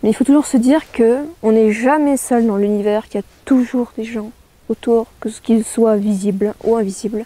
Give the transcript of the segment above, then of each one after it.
Mais il faut toujours se dire qu'on n'est jamais seul dans l'univers, qu'il y a toujours des gens autour, qu'ils soient visibles ou invisibles.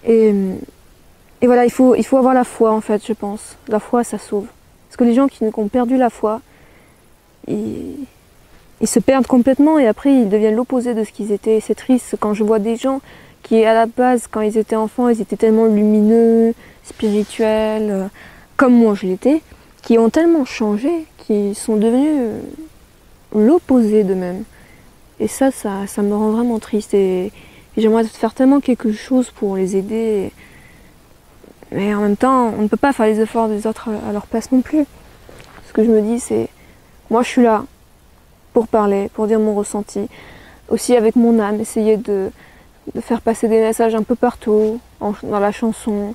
Et voilà, il faut avoir la foi en fait, je pense. La foi, ça sauve. Parce que les gens qui ont perdu la foi, ils se perdent complètement et après ils deviennent l'opposé de ce qu'ils étaient. C'est triste quand je vois des gens qui, à la base, quand ils étaient enfants, ils étaient tellement lumineux, spirituels, comme moi je l'étais, qui ont tellement changé, qui sont devenus l'opposé d'eux-mêmes. Et ça me rend vraiment triste. Et j'aimerais faire tellement quelque chose pour les aider. Mais en même temps, on ne peut pas faire les efforts des autres à leur place non plus. Ce que je me dis, c'est, moi je suis là pour parler, pour dire mon ressenti. Aussi avec mon âme, essayer de faire passer des messages un peu partout, dans la chanson,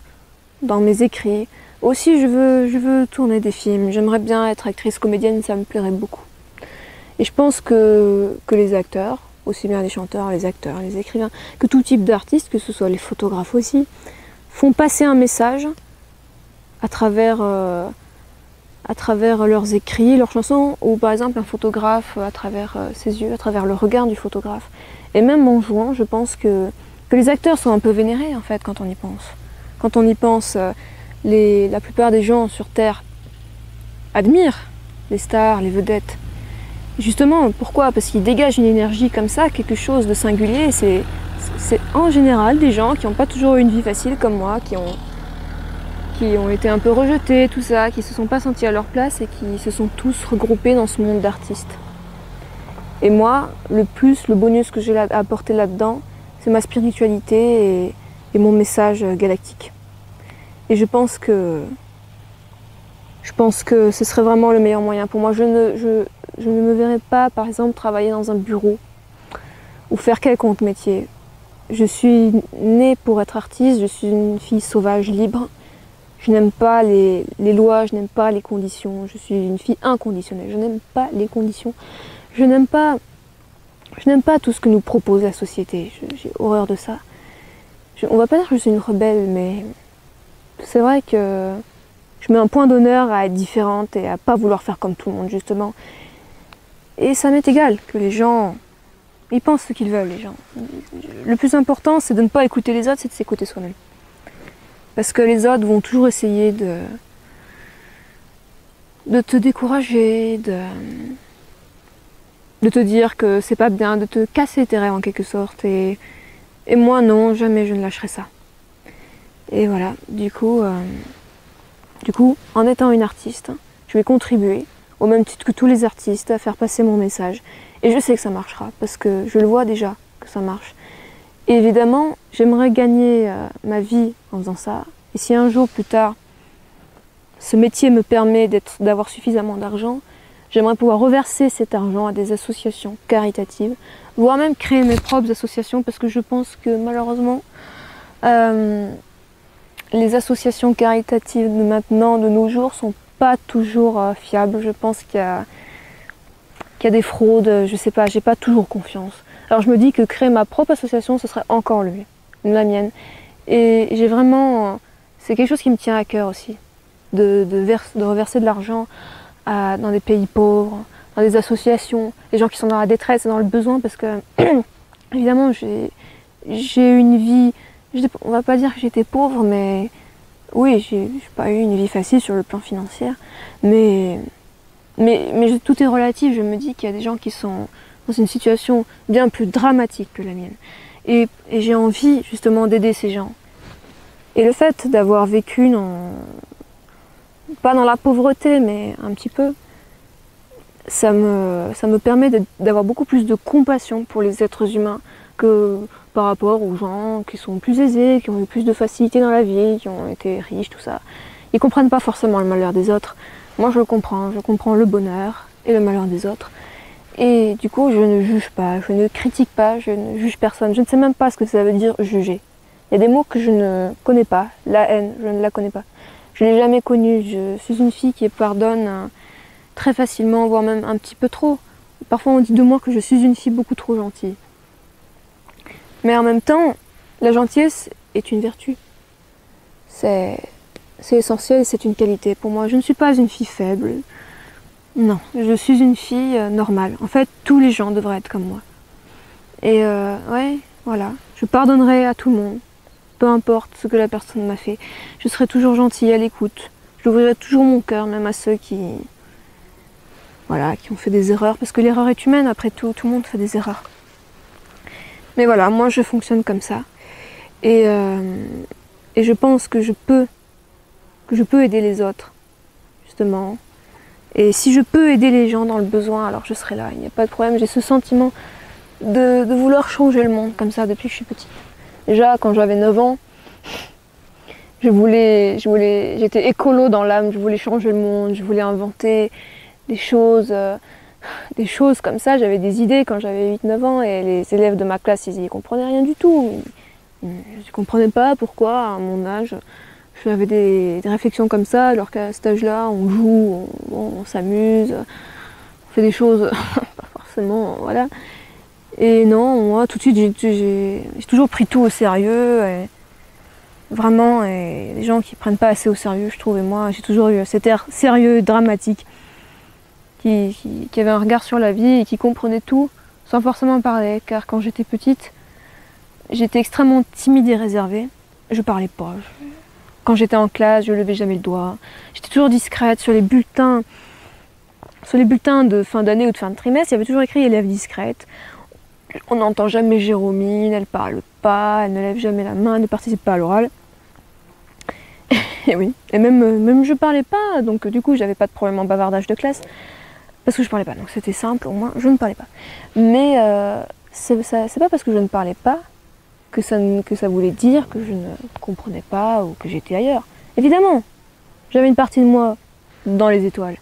dans mes écrits. Aussi, je veux tourner des films. J'aimerais bien être actrice comédienne, ça me plairait beaucoup. Et je pense que les acteurs, aussi bien les chanteurs, les acteurs, les écrivains, que tout type d'artistes, que ce soit les photographes aussi, font passer un message à travers leurs écrits, leurs chansons, ou par exemple un photographe à travers ses yeux, à travers le regard du photographe. Et même en jouant, je pense que les acteurs sont un peu vénérés en fait quand on y pense. Quand on y pense, la plupart des gens sur Terre admirent les stars, les vedettes. Justement, pourquoi? Parce qu'ils dégagent une énergie comme ça, quelque chose de singulier. C'est en général des gens qui n'ont pas toujours eu une vie facile comme moi, qui ont été un peu rejetés, tout ça, qui se sont pas sentis à leur place et qui se sont tous regroupés dans ce monde d'artistes. Et moi, le bonus que j'ai à apporter là-dedans, c'est ma spiritualité et mon message galactique. Et je pense que ce serait vraiment le meilleur moyen pour moi. Je ne me verrais pas, par exemple, travailler dans un bureau ou faire quelconque métier. Je suis née pour être artiste, je suis une fille sauvage, libre. Je n'aime pas les lois, je n'aime pas les conditions. Je suis une fille inconditionnelle, je n'aime pas les conditions. Je n'aime pas tout ce que nous propose la société. J'ai horreur de ça. On va pas dire que je suis une rebelle, mais c'est vrai que je mets un point d'honneur à être différente et à pas vouloir faire comme tout le monde, justement. Et ça m'est égal que les gens, ils pensent ce qu'ils veulent, les gens. Le plus important, c'est de ne pas écouter les autres, c'est de s'écouter soi-même. Parce que les autres vont toujours essayer de te décourager, de te dire que c'est pas bien, de te casser tes rêves en quelque sorte. Et moi, non, jamais je ne lâcherai ça. Et voilà, du coup, en étant une artiste, je vais contribuer, au même titre que tous les artistes, à faire passer mon message. Et je sais que ça marchera, parce que je le vois déjà que ça marche. Et évidemment, j'aimerais gagner ma vie en faisant ça. Et si un jour plus tard, ce métier me permet d'avoir suffisamment d'argent, j'aimerais pouvoir reverser cet argent à des associations caritatives, voire même créer mes propres associations, parce que je pense que malheureusement, les associations caritatives de maintenant, de nos jours, sont pas toujours fiables. Je pense qu'il y a des fraudes, je sais pas, j'ai pas toujours confiance. Alors je me dis que créer ma propre association, ce serait encore le mieux, la mienne. Et j'ai vraiment, c'est quelque chose qui me tient à cœur aussi, de reverser de l'argent dans des pays pauvres, dans des associations, les gens qui sont dans la détresse et dans le besoin, parce que évidemment j'ai eu une vie, on va pas dire que j'étais pauvre, mais oui, j'ai pas eu une vie facile sur le plan financier, mais tout est relatif. Je me dis qu'il y a des gens qui sont dans une situation bien plus dramatique que la mienne. Et j'ai envie justement d'aider ces gens. Et le fait d'avoir vécu pas dans la pauvreté, mais un petit peu, ça me permet d'avoir beaucoup plus de compassion pour les êtres humains que par rapport aux gens qui sont plus aisés, qui ont eu plus de facilité dans la vie, qui ont été riches, tout ça. Ils comprennent pas forcément le malheur des autres. Moi je comprends le bonheur et le malheur des autres. Et du coup je ne juge pas, je ne critique pas, je ne juge personne. Je ne sais même pas ce que ça veut dire juger. Il y a des mots que je ne connais pas. La haine, je ne la connais pas. Je ne l'ai jamais connue. Je suis une fille qui pardonne très facilement, voire même un petit peu trop. Parfois on dit de moi que je suis une fille beaucoup trop gentille. Mais en même temps, la gentillesse est une vertu. C'est essentiel et c'est une qualité pour moi. Je ne suis pas une fille faible. Non, je suis une fille normale. En fait, tous les gens devraient être comme moi. Et ouais, voilà. Je pardonnerai à tout le monde, peu importe ce que la personne m'a fait. Je serai toujours gentille, à l'écoute. J'ouvrirai toujours mon cœur, même à ceux qui, voilà, qui ont fait des erreurs. Parce que l'erreur est humaine, après tout, tout le monde fait des erreurs. Mais voilà, moi je fonctionne comme ça. Et je pense que je peux aider les autres, justement. Et si je peux aider les gens dans le besoin, alors je serai là, il n'y a pas de problème. J'ai ce sentiment de vouloir changer le monde comme ça depuis que je suis petite. Déjà, quand j'avais 9 ans, j'étais écolo dans l'âme, je voulais changer le monde, je voulais inventer des choses comme ça. J'avais des idées quand j'avais 8-9 ans et les élèves de ma classe, ils n'y comprenaient rien du tout. Je ne comprenais pas pourquoi, à mon âge, j'avais des réflexions comme ça, alors qu'à cet âge-là, on joue, on s'amuse, on fait des choses pas forcément, voilà. Et non, moi, tout de suite, j'ai toujours pris tout au sérieux, et vraiment, et les gens qui prennent pas assez au sérieux, je trouve, et moi, j'ai toujours eu cet air sérieux, dramatique, qui avait un regard sur la vie et qui comprenait tout, sans forcément parler, car quand j'étais petite, j'étais extrêmement timide et réservée, je parlais pas. Quand j'étais en classe, je levais jamais le doigt. J'étais toujours discrète sur les bulletins. Sur les bulletins de fin d'année ou de fin de trimestre, il y avait toujours écrit élève discrète. On n'entend jamais Jérômine, elle parle pas, elle ne lève jamais la main, elle ne participe pas à l'oral. Et oui, et même je parlais pas, donc du coup j'avais pas de problème en bavardage de classe, parce que je parlais pas, donc c'était simple, au moins je ne parlais pas. Mais c'est pas parce que je ne parlais pas que ça voulait dire que je ne comprenais pas ou que j'étais ailleurs. Évidemment, j'avais une partie de moi dans les étoiles.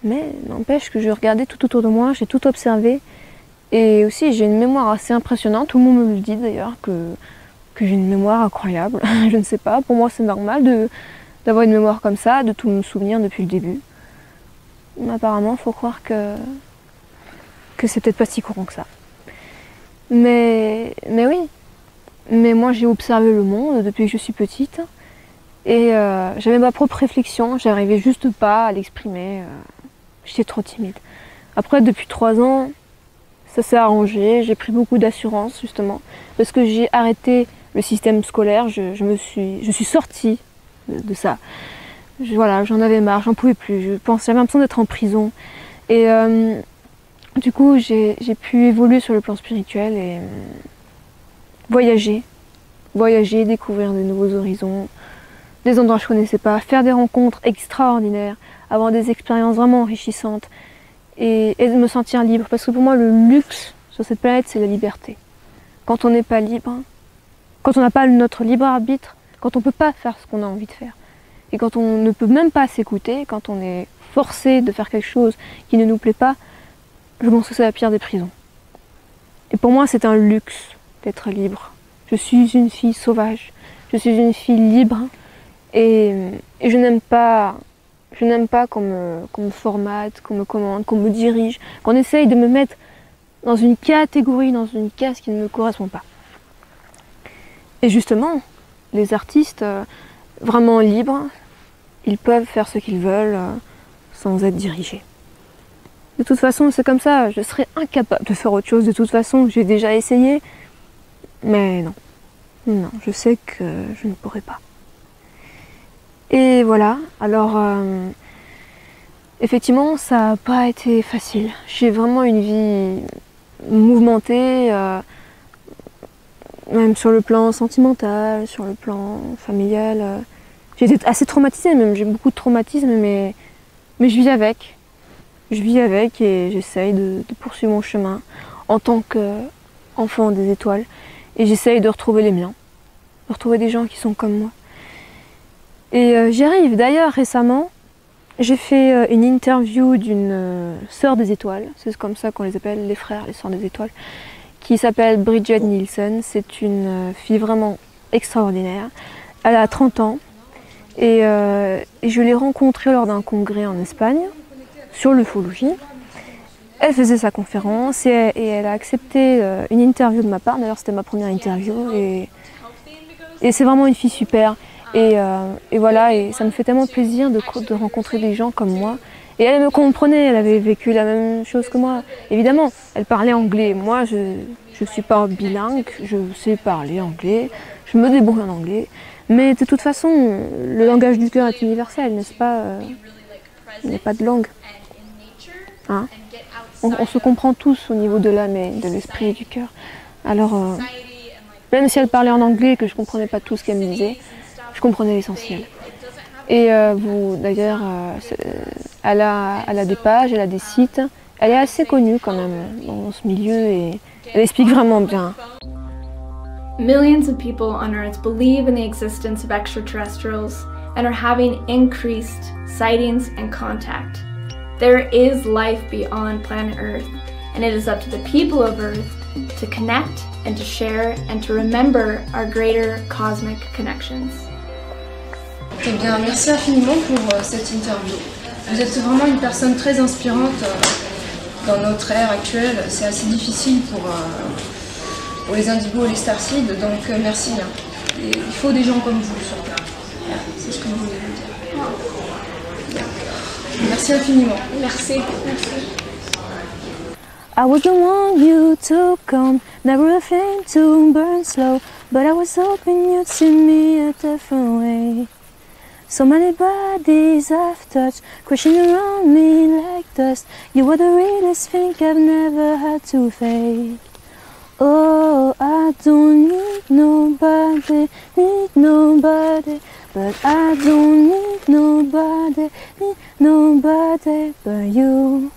Mais n'empêche que je regardais tout autour de moi, j'ai tout observé. Et aussi, j'ai une mémoire assez impressionnante. Tout le monde me le dit d'ailleurs, que j'ai une mémoire incroyable. Je ne sais pas, pour moi c'est normal d'avoir une mémoire comme ça, de tout me souvenir depuis le début. Mais apparemment, il faut croire que c'est peut-être pas si courant que ça. Mais oui. Mais moi j'ai observé le monde depuis que je suis petite et j'avais ma propre réflexion, j'arrivais juste pas à l'exprimer, j'étais trop timide. Après depuis 3 ans, ça s'est arrangé, j'ai pris beaucoup d'assurance justement, parce que j'ai arrêté le système scolaire, je suis sortie de ça. Voilà, j'en avais marre, j'en pouvais plus, j'avais l'impression d'être en prison. Et du coup j'ai pu évoluer sur le plan spirituel et voyager, découvrir de nouveaux horizons, des endroits que je ne connaissais pas, faire des rencontres extraordinaires, avoir des expériences vraiment enrichissantes et de me sentir libre. Parce que pour moi, le luxe sur cette planète, c'est la liberté. Quand on n'est pas libre, quand on n'a pas notre libre arbitre, quand on ne peut pas faire ce qu'on a envie de faire, et quand on ne peut même pas s'écouter, quand on est forcé de faire quelque chose qui ne nous plaît pas, je pense que c'est la pire des prisons. Et pour moi, c'est un luxe d'être libre. Je suis une fille sauvage, je suis une fille libre et je n'aime pas qu'on me formate, qu'on me commande, qu'on me dirige, qu'on essaye de me mettre dans une catégorie, dans une case qui ne me correspond pas. Et justement, les artistes vraiment libres, ils peuvent faire ce qu'ils veulent sans être dirigés. De toute façon, c'est comme ça, je serais incapable de faire autre chose. De toute façon, j'ai déjà essayé, mais non. Non, je sais que je ne pourrai pas. Et voilà, alors effectivement, ça n'a pas été facile. J'ai vraiment une vie mouvementée, même sur le plan sentimental, sur le plan familial. J'ai été assez traumatisée, même j'ai beaucoup de traumatisme, mais je vis avec. Je vis avec et j'essaye de poursuivre mon chemin en tant qu'enfant des étoiles. Et j'essaye de retrouver les miens, de retrouver des gens qui sont comme moi. Et j'y arrive. D'ailleurs, récemment, j'ai fait une interview d'une sœur des étoiles. C'est comme ça qu'on les appelle, les frères, les sœurs des étoiles. Qui s'appelle Bridget Nielsen. C'est une fille vraiment extraordinaire. Elle a 30 ans. Et je l'ai rencontrée lors d'un congrès en Espagne, sur l'ufologie. Elle faisait sa conférence et elle a accepté une interview de ma part. D'ailleurs, c'était ma première interview. Et c'est vraiment une fille super. Et voilà, et ça me fait tellement plaisir de rencontrer des gens comme moi Et elle me comprenait, elle avait vécu la même chose que moi. Évidemment, elle parlait anglais. Moi, je ne suis pas bilingue, je sais parler anglais, je me débrouille en anglais. Mais de toute façon, le langage du cœur est universel, n'est-ce pas? Il n'y a pas de langue. Hein? On se comprend tous au niveau de l'âme et de l'esprit et du cœur. Alors, même si elle parlait en anglais, que je ne comprenais pas tout ce qu'elle me disait, je comprenais l'essentiel. Et vous, d'ailleurs, elle a des pages, elle a des sites. Elle est assez connue quand même dans ce milieu et elle explique vraiment bien. Millions of people on Earth believe in the existence of extraterrestrials and are having increased sightings and contact. There is life beyond planet Earth, and it is up to the people of Earth to connect and to share and to remember our greater cosmic connections. Eh bien, merci infiniment pour cette interview. Vous êtes vraiment une personne très inspirante dans notre ère actuelle. C'est assez difficile pour les indigos et les starseeds, donc merci. Et il faut des gens comme vous sur Terre. C'est ce que je voulais vous dire. Merci infiniment. Merci. I wouldn't want you to come, never a thing to burn slow, but I was hoping you'd see me a different way. So many bodies I've touched, crashing around me like dust. You are the realest thing I've never had to fake. Oh, I don't need nobody, but I don't need nobody but you.